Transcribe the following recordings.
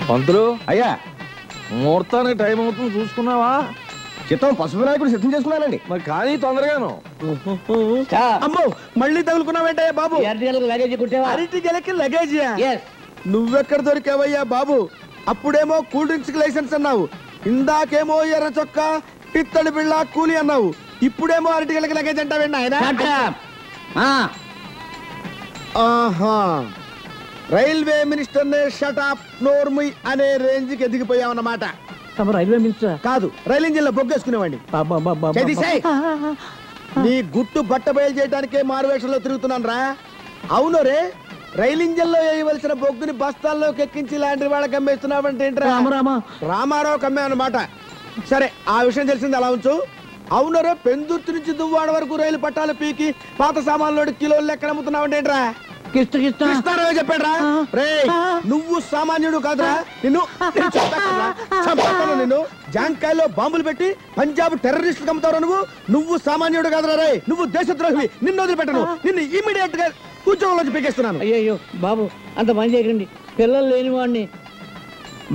పంతులు అయ్యా ముహూర్తానికి టైం అవుతుంది చూసుకున్నావా? చిత్తం పసుపు నాయకుడు సిద్ధం చేసుకున్నానండి. మరి కానీ తొందరగాను. అమ్మో మళ్ళీ తగులుకున్నావేంటే బాబు? అరటి గెలకి లగేజియా? నువ్వెక్కడ దొరికావయ్యా బాబు? అప్పుడేమో కూల్ డ్రింక్స్ లైసెన్స్ అన్నావు, ఇందాకేమో ఎర్ర చొక్క పిత్తడి బిళ్ళ కూలి అన్నావు, ఇప్పుడేమో అరటి గెలకి లగేజ్ అంటావేండి ఆయన? ఆహా, రైల్వే మినిస్టర్ నే షటాప్ నోర్ముయ్ అనే రేంజ్ కి ఎదిగిపోయావన్నమాట. రైల్వే మినిస్టర్ కాదు, రైలు ఇంజిన్ లో బొగ్గేసుకునేవాడిని. నీ గుట్టు బట్ట బయలు చేయడానికే మారువేషంలో తిరుగుతున్నాను రా. అవును రే, రైలు ఇంజిన్ లో వేయవలసిన బొగ్గుని బస్తాల్లోకి ఎక్కించి లాంటి వాళ్ళకి అమ్మేస్తున్నావంటే ఏంట్రా? రామారావు కమ్మే అన్నమాట. సరే, ఆ విషయం తెలిసింది అలా ఉంచు. అవును రే, పెందుర్తి నుంచి దువ్వాడ వరకు రైలు పట్టాలు పీకి పాత సామాన్లు కిలోలు లెక్కన అమ్ముతున్నావంటే ఏంట్రా? చెప్పాడ్రా. రే, నువ్వు సామాన్యుడు కాదురా, నిన్ను నిన్ను జాంకాయలో బాంబులు పెట్టి పంజాబ్ టెర్రరిస్టులు అమ్ముతావు నువ్వు. నువ్వు సామాన్యుడు కాదురా రే, నువ్వు దేశద్రోహివి. నిన్ను వదిలిపెట్టను, నిన్ను ఇమీడియట్ గా ఉద్యోగంలోంచి పీకేస్తున్నాను. అయ్యో బాబు, అంత పని చేయకండి, పిల్లలు లేని వాడిని.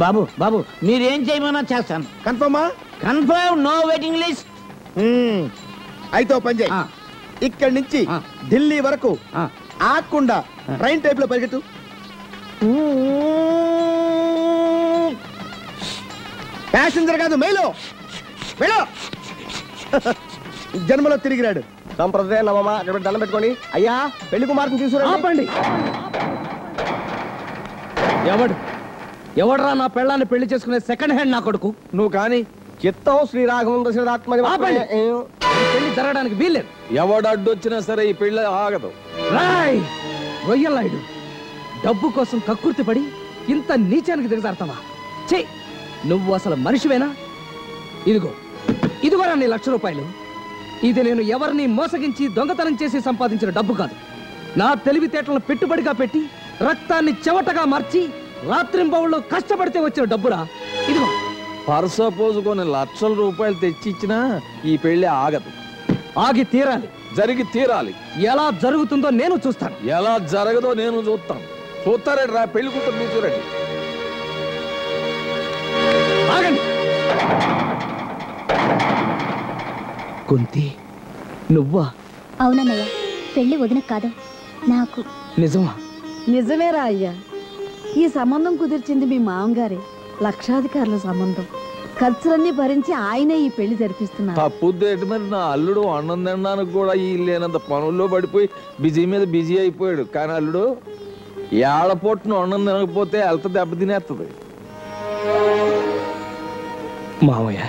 బాబు బాబు, మీరేం చేయమన్నా చేస్తాను. కన్ఫర్మా? Confirm, no waiting list. అయితే పని చేయి, ఇక్కడి నుంచి ఢిల్లీ వరకు ఆకుండా ట్రైన్ టైప్ లో పరిగెత్తు. ప్యాసింజర్ కాదు, మేలో మేలో. జన్మలో తిరిగిరాడు. సంప్రదాయ నవమా అక్కడ దండం పెట్టుకోండి. అయ్యా, పెళ్లి కుమార్తెను తీసుకురండి. ఎవడరా నా పెళ్ళాన్ని పెళ్లి చేసుకునే సెకండ్ హ్యాండ్ నా కొడుకు? నువ్వు కానీ చిత్తం శ్రీరాఘవం దశరథాత్మ పెళ్లి జరగడానికి వీల్లేదు. ఎవడు అడ్డొచ్చినా సరే ఈ పెళ్లి ఆగదు. రాయ్ రొయ్యలాయుడు, డబ్బు కోసం కక్కుర్తి పడి ఇంత నీచానికి దిగజారుతావా? చెయ్, నువ్వు అసలు మనిషివేనా? ఇదిగోరా నీ ₹1,00,000. ఇది నేను ఎవరిని మోసగించి దొంగతనం చేసి సంపాదించిన డబ్బు కాదు. నా తెలివితేటలను పెట్టుబడిగా పెట్టి రక్తాన్ని చెవటగా మార్చి రాత్రింబవుల్లో కష్టపడితే వచ్చిన డబ్బురా. ఇదిగో. ఫర్ సపోజ్ కొన్ని ₹1,00,000 తెచ్చిచ్చినా ఈ పెళ్లి ఆగదు. ఆగి తీరాలి, జరిగి తీరాలి. ఎలా జరుగుతుందో నేను చూస్తాను. ఎలా జరగదో నేను చూస్తాను. చూస్తారండి రా, పెళ్లి కూతురు చూడండి. ఆగండి. కుంతి, నువ్వా? అవునన్నయ్య, పెళ్లి వదిన కాదు, నాకు. నిజమా? నిజమేరా అయ్యా. ఈ సంబంధం కుదిర్చింది మీ మామగారే. లక్షాధికారుల సంబంధం. ఖర్చులన్నీ భరించి ఆయనే ఈ పెళ్లి జరిపిస్తున్నారు. తప్పుద్దేటి మరి, నా అల్లుడు అన్నం తినడానికి కూడా ఈ లేనంత పనుల్లో పడిపోయి బిజీ మీద బిజీ అయిపోయాడు. కానీ అల్లుడు ఏళ్ళపొట్టును అన్నం తినకపోతే హెల్త్ దెబ్బ తినేస్తుంది. మామయ్య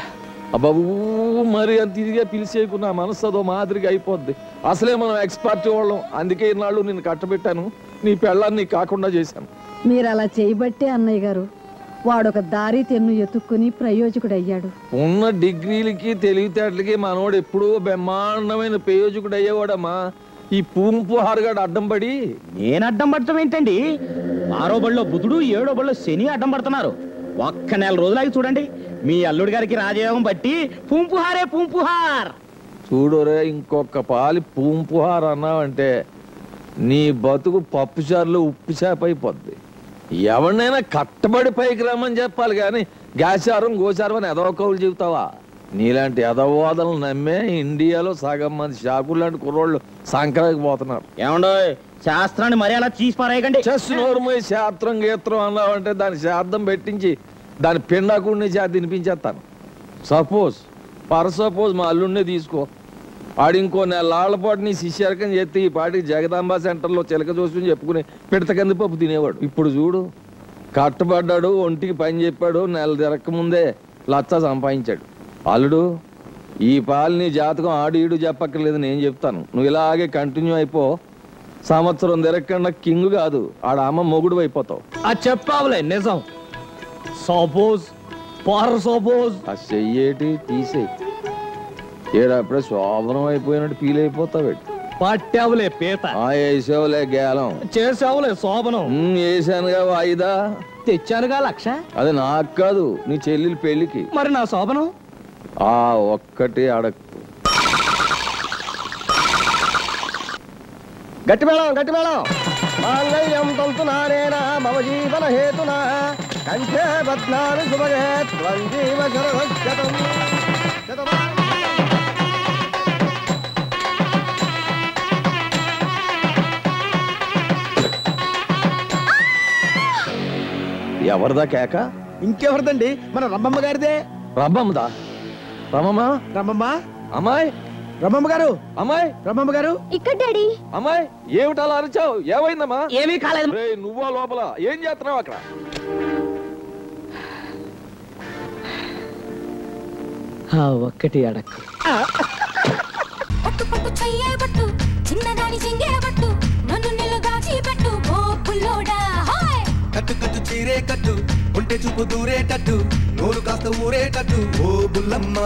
అబ్బాబు, మరి అంత ఇదిగా పిలిచేయకున్నా మనసు అదో మాదిరిగా అయిపోద్ది. అసలే మనం ఎక్స్పర్ట్ వాళ్ళం, అందుకే ఇన్నాళ్ళు నేను కట్టబెట్టాను, నీ పెళ్ళాన్ని కాకుండా చేశాను. మీరు అలా చేయబట్టే అన్నయ్య గారు వాడొక దారి తెన్ను ఎత్తుక్కుని ప్రయోజకుడయ్యాడు. ఉన్న డిగ్రీలకి తెలివితేటలకి మనోడు ఎప్పుడూ బ్రహ్మాండమైన ప్రయోజకుడు అయ్యేవాడమ్మా. ఈ పూంపు హారుగాడు అడ్డం పడి. నేను అడ్డం పడటం ఏంటండి? 6వ బడిలో బుధుడు, 7వ బడిలో శని అడ్డం పడుతున్నారు. ఒక్క నెల రోజులాగి చూడండి, మీ అల్లుడి గారికి రాజయోగం బట్టి పూంపుహారే పూంపుహార్. చూడరే, ఇంకొక పాలి పూంపుహార్ అన్నావంటే నీ బతుకు పప్పుచారులో ఉప్పు చేప అయిపోద్ది. ఎవరినైనా కట్టబడి పైకి రమ్మని చెప్పాలి కానీ గాచారం గోచారం అని ఎదవ కవులు చెబుతావా? నీలాంటి ఎదవాదలు నమ్మే ఇండియాలో సగం మంది షాకులు లాంటి కుర్రోళ్ళు సంక్రాంతికి పోతున్నారు. ఏమండో, శాస్త్రాన్ని మరి అలా తీసి పారేయకండి. చెస్ నోరుమోయి శాస్త్రం గీత్రం అన్నావంటే దాని శార్థం పెట్టించి దాని పిండాకుడిని చేత తినిపించేస్తాను. ఫర్ సపోజ్ మా అల్లుడినే తీసుకో. ఆడు ఇంకో నెలల పాటు నీ శిష్యరకం చేస్తే ఈ పాటికి జగదాంబ సెంటర్లో చిలక చూసుకుని చెప్పుకుని పిడత కందిపప్పు తినేవాడు. ఇప్పుడు చూడు, కట్టబడ్డాడు, ఒంటికి పని చెప్పాడు, నెల తిరక్క ముందే లచ్చ సంపాదించాడు. అల్లుడు, ఈ పాలు నీ జాతకం ఆడు ఈడు చెప్పక్కర్లేదు, నేను చెప్తాను. నువ్వు ఇలాగే కంటిన్యూ అయిపో. సంవత్సరం తిరగకుండా కింగ్ కాదు, ఆడ అమ్మ మొగుడు అయిపోతావు. చెప్పావులే నిజం. సపోజ్ ఆ చెయ్యేటి తీసేయి. ఏడప్పుడే శోభనం అయిపోయినట్టు ఫీల్ అయిపోతావు. పట్టావులే పీత, వేసావులే గేలం, చేసావులే శోభనం. వేసానుగా వాయిదా, తెచ్చానుగా 1,00,000. అది నాకు కాదు, నీ చెల్లెలి పెళ్లికి. మరి నా శోభనం ఒక్కటి అడక్కు. గట్టి మేళం, గట్టి మేళం. మాంగళ్యం తంతునానేనా మమ జీవన హేతునా కంఠే బద్నాలు శుభగే త్వంజీవ శరదశతం శతమానం. ఎవరిదా కేక? ఇంకెవరిదండి, మన రమ్మమ్మ గారిదే. రమ్మమ్మదా? రమ్మమ్మ, రమ్మమ్మ, అమ్మాయి, రమ్మమ్మ గారు, అమ్మాయి, రమ్మమ్మ గారు. ఇక్కడ డాడీ. అమ్మాయి, ఏమిటి అలా అరిచావు? ఏమైందమ్మా? ఏమీ కాలేదు. రేయ్, నువ్వా లోపల ఏం చేస్తున్నావు అక్కడ? ఒక్కటి అడక్కు. పట్టు పట్టు చెయ్యబట్టు చిన్నదాని చెంగేబట్టు నన్ను నిలుగాచి పెట్టు ఓ పుల్లోడా హాయ్. కట్టు కట్టు చీరే కట్టు ఉంటే చూపు దూరేటట్టు నోరు కాస్త ఊరేటట్టు ఓ బుల్లమ్మ.